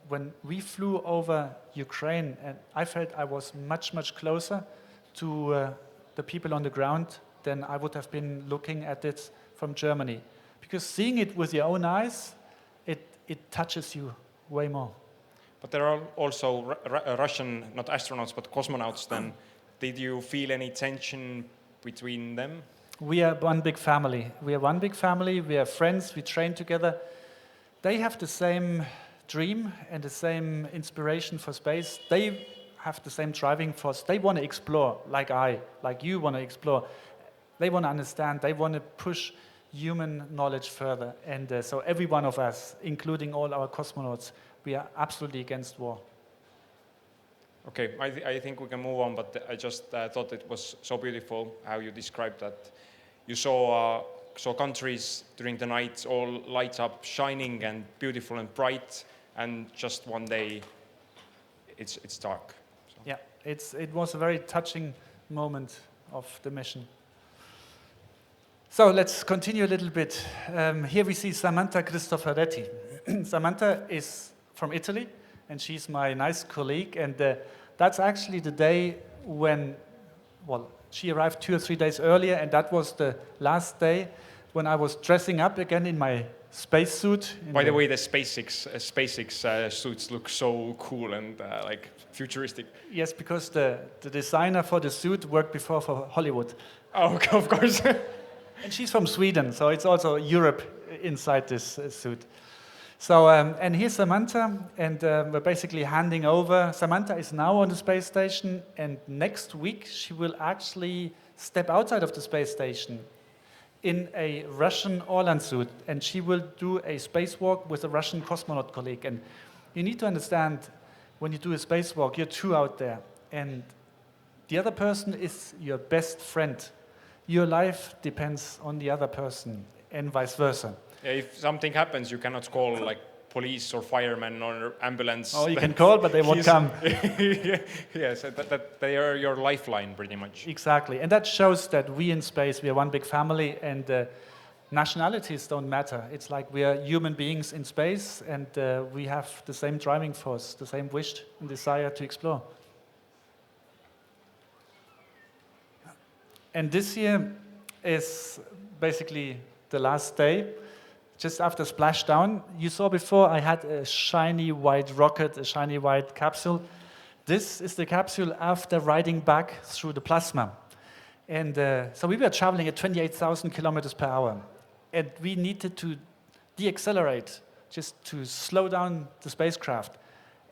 when we flew over Ukraine, and I felt I was much closer to the people on the ground than I would have been looking at it from Germany. Because seeing it with your own eyes, it touches you way more. But there are also Russian, not astronauts, but cosmonauts then. Did you feel any tension between them? We are one big family. We are friends, we train together. They have the same dream and the same inspiration for space. They have the same driving force. They want to explore, like you want to explore. They want to understand. They want to push human knowledge further. And so every one of us, including all our cosmonauts, we are absolutely against war. Okay, I think we can move on, but I just thought it was so beautiful how you described that. You saw countries during the night, all lights up, shining and beautiful and bright, and just one day it's dark. So. Yeah, it was a very touching moment of the mission. So let's continue a little bit. Here we see Samantha Cristoforetti. Samantha is from Italy, and she's my nice colleague, and that's actually the day when, well, she arrived 2 or 3 days earlier, and that was the last day when I was dressing up again in my spacesuit. By the way, the SpaceX suits look so cool and like futuristic. Yes, because the designer for the suit worked before for Hollywood. Oh, of course. And she's from Sweden, so it's also Europe inside this suit. So, and here's Samantha, and we're basically handing over. Samantha is now on the space station, and next week she will actually step outside of the space station in a Russian Orlan suit, and she will do a spacewalk with a Russian cosmonaut colleague. And you need to understand, when you do a spacewalk, you're two out there, and the other person is your best friend. Your life depends on the other person, and vice versa. Yeah, if something happens, you cannot call like police or firemen or ambulance. Oh, you can call, but they won't come. Yes, that they are your lifeline, pretty much. Exactly, and that shows that we in space, we are one big family, and nationalities don't matter. It's like we are human beings in space, and we have the same driving force, the same wish and desire to explore. And this year is basically the last day. Just after splashdown, you saw before I had a shiny white rocket, a shiny white capsule. This is the capsule after riding back through the plasma. And so we were traveling at 28,000 kilometers per hour. And we needed to deaccelerate, just to slow down the spacecraft.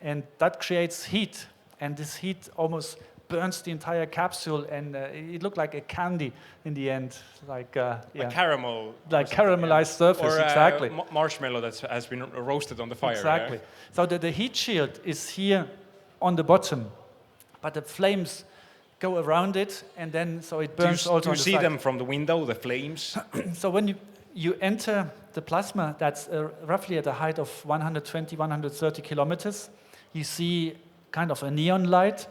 And that creates heat. And this heat almost burns the entire capsule, and it looked like a candy in the end, like caramel, like caramelized surface, or exactly. Marshmallow that has been roasted on the fire. Exactly. Yeah? So the heat shield is here on the bottom, but the flames go around it, and then so it burns also. Do you on the see side. them from the window, the flames? So when you enter the plasma, that's roughly at a height of 120, 130 kilometers, you see kind of a neon light.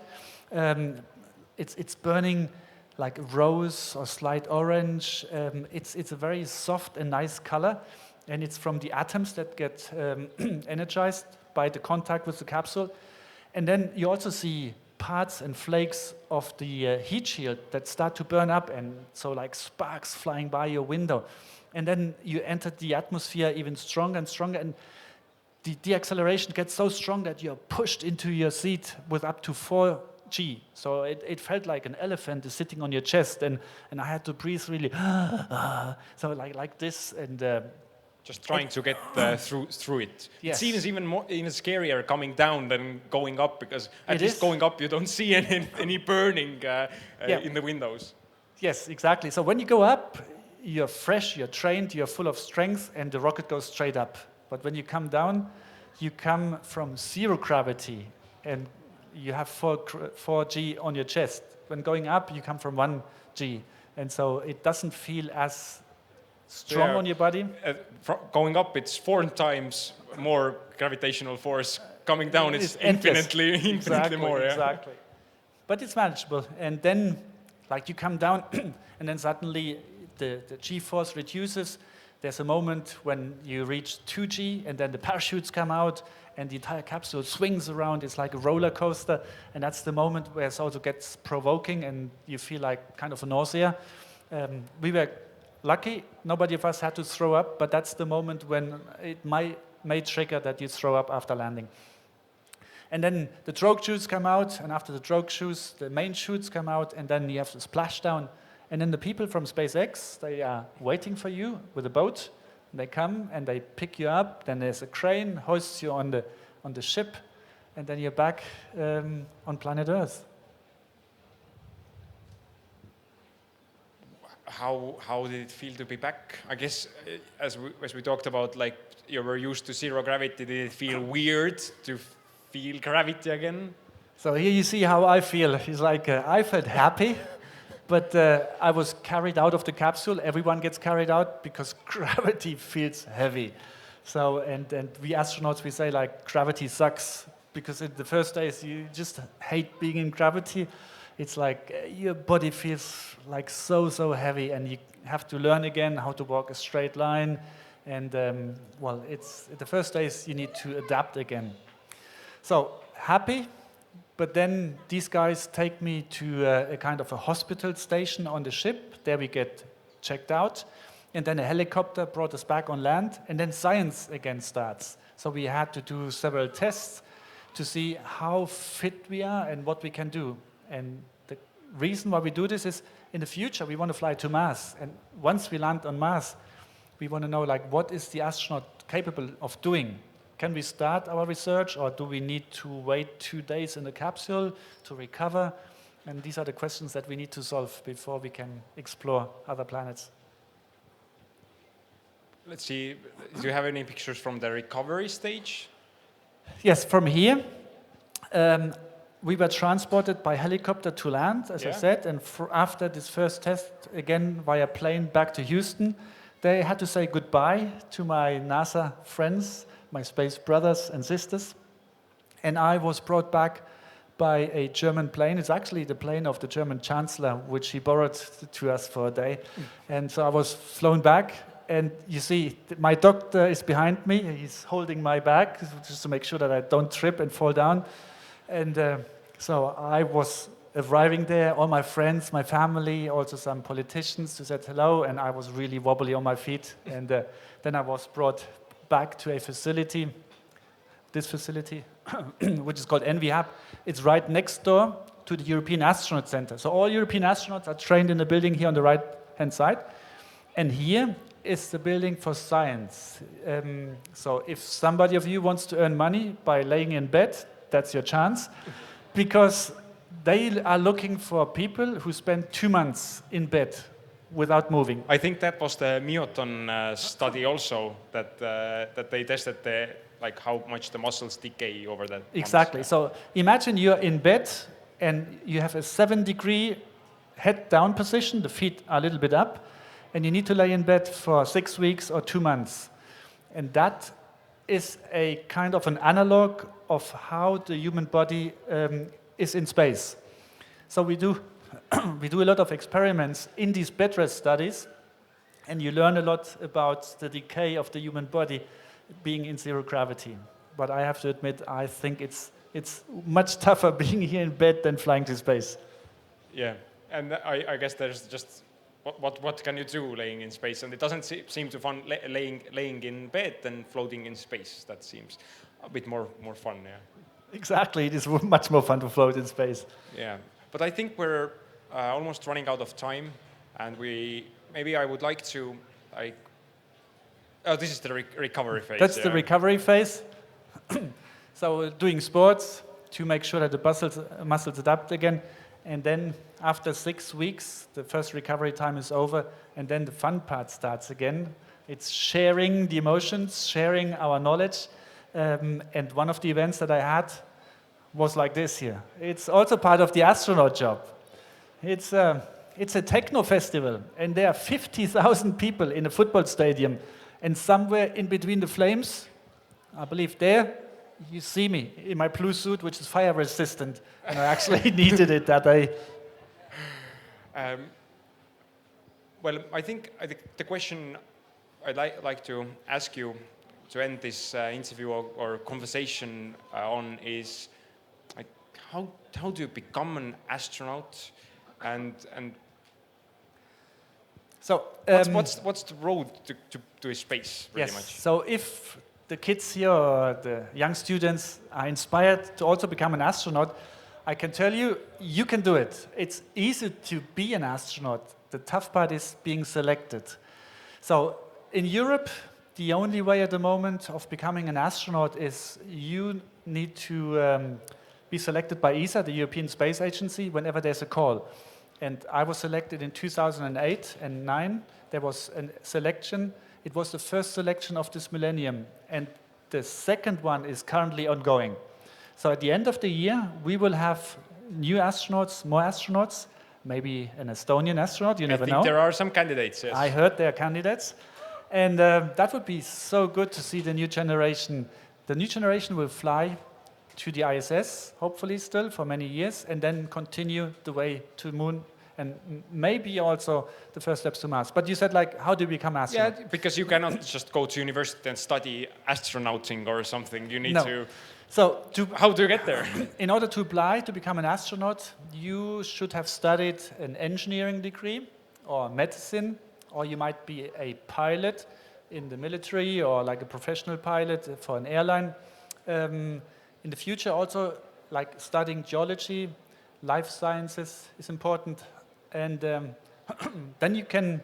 It's burning like rose or slight orange. It's a very soft and nice color, and it's from the atoms that get energized by the contact with the capsule. And then you also see parts and flakes of the heat shield that start to burn up, and so like sparks flying by your window. And then you enter the atmosphere even stronger and stronger, and the deacceleration gets so strong that you're pushed into your seat with up to 4G. So it felt like an elephant is sitting on your chest, and I had to breathe really, so like this, and just trying to get through it. Yes. It seems even scarier coming down than going up, because at least is. going up you don't see any burning in the windows. Yes, exactly. So when you go up, you're fresh, you're trained, you're full of strength, and the rocket goes straight up. But when you come down, you come from zero gravity, and you have 4G on your chest. When going up, you come from 1G, and so it doesn't feel as strong on your body. Going up, it's 4 times more gravitational force. Coming down, it's infinitely more. Yeah? Exactly. But it's manageable. And then, like, you come down, and then suddenly the G-force reduces. There's a moment when you reach 2G, and then the parachutes come out, and the entire capsule swings around. It's like a roller coaster, and that's the moment where it also gets provoking, and you feel like kind of a nausea. We were lucky. Nobody of us had to throw up, but that's the moment when it may trigger that you throw up after landing. And then the drogue chutes come out, and after the drogue chutes, the main chutes come out, and then you have the splashdown. And then the people from SpaceX, they are waiting for you with a boat. They come and they pick you up. Then there's a crane, hoists you on the ship, and then you're back on planet Earth. how did it feel to be back? I guess as we talked about, like you were used to zero gravity. Did it feel weird to feel gravity again? So here you see how I feel. It's like I felt happy, but I was carried out of the capsule. Everyone gets carried out because gravity feels heavy. So and we astronauts, we say like gravity sucks, because in the first days you just hate being in gravity. It's like your body feels like so heavy, and you have to learn again how to walk a straight line. And well, it's the first days you need to adapt again. So happy, but then these guys take me to a kind of a hospital station on the ship. There we get checked out, and then a helicopter brought us back on land, and then science again starts. So we had to do several tests to see how fit we are and what we can do. And the reason why we do this is, in the future we want to fly to Mars, and once we land on Mars, we want to know, like, what is the astronaut capable of doing? Can we start our research, or do we need to wait 2 days in the capsule to recover? And these are the questions that we need to solve before we can explore other planets. Let's see, do you have any pictures from the recovery stage? Yes, from here, we were transported by helicopter to land, as I said, and after this first test, again via plane back to Houston, they had to say goodbye to my NASA friends, my space brothers and sisters, and I was brought back by a German plane. It's actually the plane of the German Chancellor, which he borrowed to us for a day, and so I was flown back. And you see, my doctor is behind me. He's holding my bag just to make sure that I don't trip and fall down. And so I was arriving there, all my friends, my family, also some politicians who said hello, and I was really wobbly on my feet. And then I was brought back to a facility, this facility, which is called NVHAB. It's right next door to the European Astronaut Center. So all European astronauts are trained in the building here on the right-hand side. And here is the building for science. So if somebody of you wants to earn money by laying in bed, that's your chance, because they are looking for people who spend 2 months in bed without moving. I think that was the Myoton study also, that they tested like how much the muscles decay over that. Exactly. Months. So imagine you're in bed and you have a 7-degree head down position, the feet are a little bit up, and you need to lay in bed for 6 weeks or 2 months. And that is a kind of an analog of how the human body is in space. So we do a lot of experiments in these bed rest studies, and you learn a lot about the decay of the human body being in zero gravity. But I have to admit, I think it's much tougher being here in bed than flying to space. Yeah, and I guess there's just what can you do laying in space? And it doesn't seem to fun laying in bed than floating in space. That seems a bit more fun, yeah. Exactly, it is much more fun to float in space. Yeah, but I think we're almost running out of time, and maybe I would like to this is the recovery phase. That's the recovery phase. So doing sports to make sure that the muscles adapt again. And then after 6 weeks, the first recovery time is over, and then the fun part starts again. It's sharing the emotions, sharing our knowledge. And one of the events that I had was like this here. It's also part of the astronaut job. It's a techno festival, and there are 50,000 people in a football stadium. And somewhere in between the flames, I believe there, you see me in my blue suit, which is fire resistant, and I actually needed it that day. Well, I think the question I'd like to ask you to end this interview or conversation on is, like, how do you become an astronaut, and so what's the road to space, pretty much? So if the kids here or the young students are inspired to also become an astronaut, I can tell you, you can do it. It's easy to be an astronaut. The tough part is being selected. So in Europe, the only way at the moment of becoming an astronaut is you need to be selected by ESA, the European Space Agency, whenever there's a call. And I was selected in 2008 and 9. There was a selection. It was the first selection of this millennium. And the second one is currently ongoing. So at the end of the year, we will have new astronauts, more astronauts, maybe an Estonian astronaut, you never know. I think there are some candidates, yes. I heard there are candidates. And that would be so good to see the new generation. The new generation will fly to the ISS, hopefully still, for many years, and then continue the way to moon, and maybe also the first steps to Mars. But you said, like, how do you become astronaut? Yeah, because you cannot just go to university and study astronauting or something. You need No. to... So, How do you get there? in order to apply to become an astronaut, you should have studied an engineering degree or medicine, or you might be a pilot in the military or like a professional pilot for an airline. In the future also, like studying geology, life sciences is important, and then you can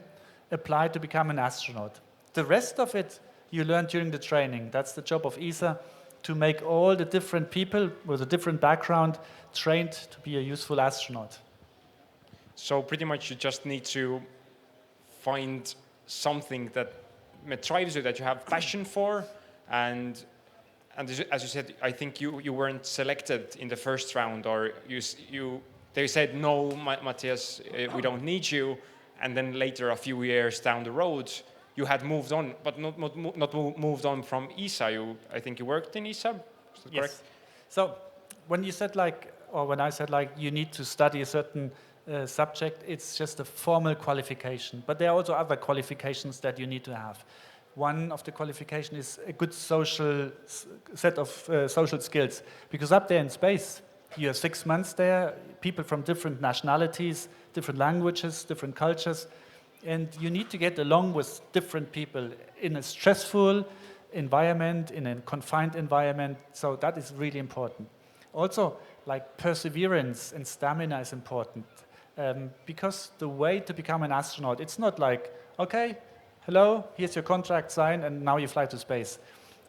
apply to become an astronaut. The rest of it you learn during the training. That's the job of ESA, to make all the different people with a different background trained to be a useful astronaut. So pretty much you just need to find something that drives you, that you have passion for, and as you said, I think you weren't selected in the first round, or they said, no, Matthias, we don't need you, and then later, a few years down the road, you had moved on, but not moved on from ESA. I think you worked in ESA, is that correct? So when you said when I said you need to study a certain subject, it's just a formal qualification. But there are also other qualifications that you need to have. One of the qualifications is a good set of social skills. Because up there in space, you're 6 months there, people from different nationalities, different languages, different cultures, and you need to get along with different people in a stressful environment, in a confined environment. So that is really important. Also, like perseverance and stamina is important. Because the way to become an astronaut, it's not like, okay, hello, here's your contract, sign, and now you fly to space.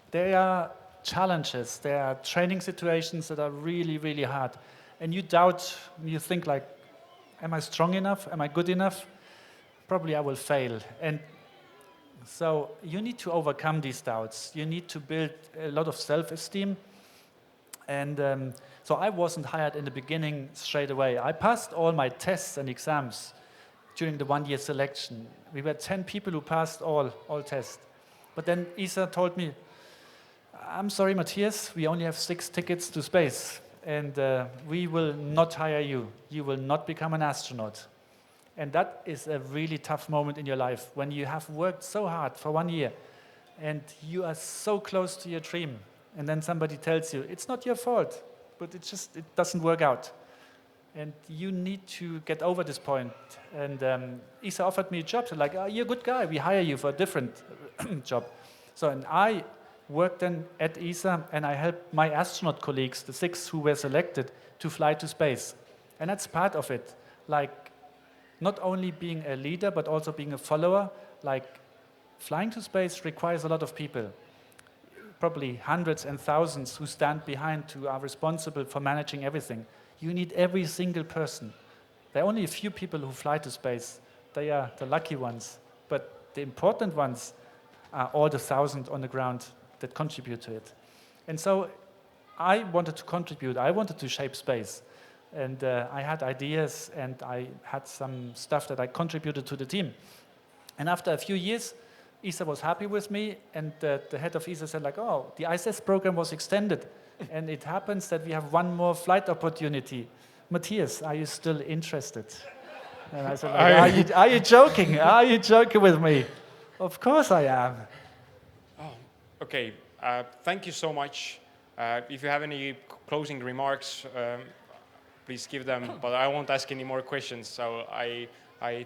There are challenges, there are training situations that are really, really hard. And you doubt, you think like, am I strong enough? Am I good enough? Probably I will fail. And so you need to overcome these doubts. You need to build a lot of self-esteem. And so I wasn't hired in the beginning straight away. I passed all my tests and exams during the one-year selection. We were 10 people who passed all tests. But then ESA told me, I'm sorry, Matthias, we only have 6 tickets to space, and we will not hire you. You will not become an astronaut. And that is a really tough moment in your life, when you have worked so hard for 1 year, and you are so close to your dream, and then somebody tells you, it's not your fault, but it doesn't work out. And you need to get over this point. And ESA offered me a job. So like, oh, you're a good guy. We hire you for a different job. So and I worked then at ESA, and I helped my astronaut colleagues, the 6 who were selected, to fly to space. And that's part of it. Like, not only being a leader, but also being a follower. Like, flying to space requires a lot of people. Probably hundreds and thousands who stand behind, who are responsible for managing everything. You need every single person. There are only a few people who fly to space. They are the lucky ones. But the important ones are all the thousands on the ground that contribute to it. And so I wanted to contribute. I wanted to shape space. And I had ideas, and I had some stuff that I contributed to the team. And after a few years, ESA was happy with me, and the head of ESA said, like, oh, the ISS program was extended. And it happens that we have one more flight opportunity. Matthias, are you still interested? And I said, like, are you joking? Are you joking with me? Of course I am. Oh, okay. Thank you so much. If you have any closing remarks, please give them. But I won't ask any more questions. So I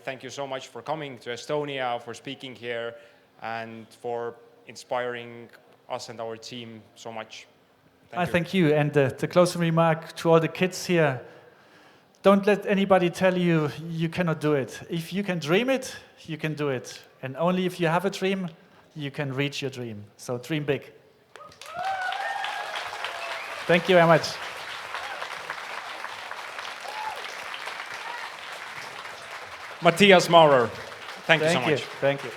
thank you so much for coming to Estonia, for speaking here, and for inspiring us and our team so much. Thank you. And the closing remark to all the kids here, don't let anybody tell you you cannot do it. If you can dream it, you can do it. And only if you have a dream, you can reach your dream. So dream big. Thank you very much. Matthias Maurer. Thank you so much. Thank you.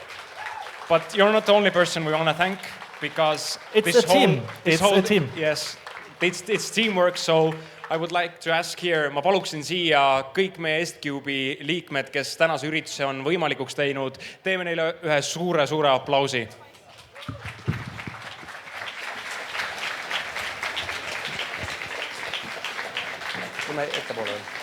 But you're not the only person we want to thank because It's a team. It's a team. Yes, it's teamwork, so I would like to ask here, ma paluksin siia kõik meie ESTCube'i liikmed, kes tänase ürituse on võimalikuks teinud, teeme neile ühe suure aplausi. Kui me ettepoole veel.